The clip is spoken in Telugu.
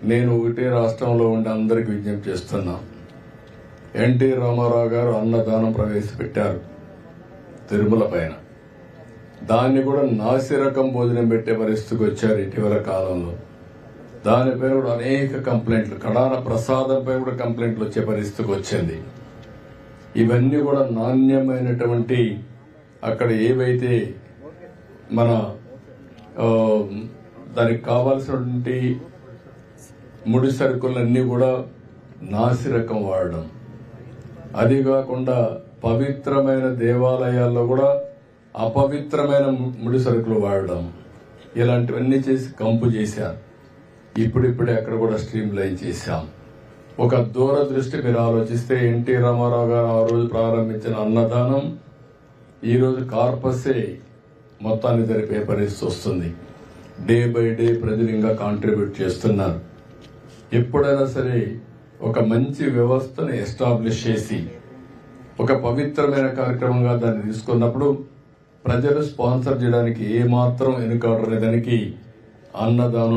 నేను ఒకటే రాష్ట్రంలో ఉండి అందరికి విజ్ఞప్తి చేస్తున్నా. ఎన్టీ రామారావు గారు అన్నదానం ప్రవేశపెట్టారు తిరుమల పైన. దాన్ని కూడా నాసిరకం భోజనం పెట్టే పరిస్థితికి వచ్చారు ఇటీవల కాలంలో. దానిపై కూడా అనేక కంప్లైంట్లు, కడాన ప్రసాదంపై కూడా కంప్లైంట్లు వచ్చే పరిస్థితికి వచ్చింది. ఇవన్నీ కూడా నాణ్యమైనటువంటి అక్కడ ఏవైతే మన దానికి కావాల్సినటువంటి ముడి సరుకులన్నీ కూడా నాసిరకం వాడడం, అది కాకుండా పవిత్రమైన దేవాలయాల్లో కూడా అపవిత్రమైన ముడి సరుకులు వాడడం, ఇలాంటివన్నీ చేసి కంపు చేశారు. ఇప్పుడిప్పుడే అక్కడ కూడా స్ట్రీమ్ లైన్ చేశాం. ఒక దూరదృష్టి మీరు ఆలోచిస్తే ఎన్టీ రామారావు గారు ఆ రోజు ప్రారంభించిన అన్నదానం ఈ రోజు కార్పసే మొత్తాన్ని జరిపే పరిస్థితి వస్తుంది. డే బై డే ప్రజలు ఇంకా కాంట్రిబ్యూట్ చేస్తున్నారు. ఎప్పుడైనా సరే ఒక మంచి వ్యవస్థను ఎస్టాబ్లిష్ చేసి ఒక పవిత్రమైన కార్యక్రమంగా దాన్ని తీసుకున్నప్పుడు ప్రజలు స్పాన్సర్ చేయడానికి ఏమాత్రం వెనుకాడలేదానికి అన్నదానం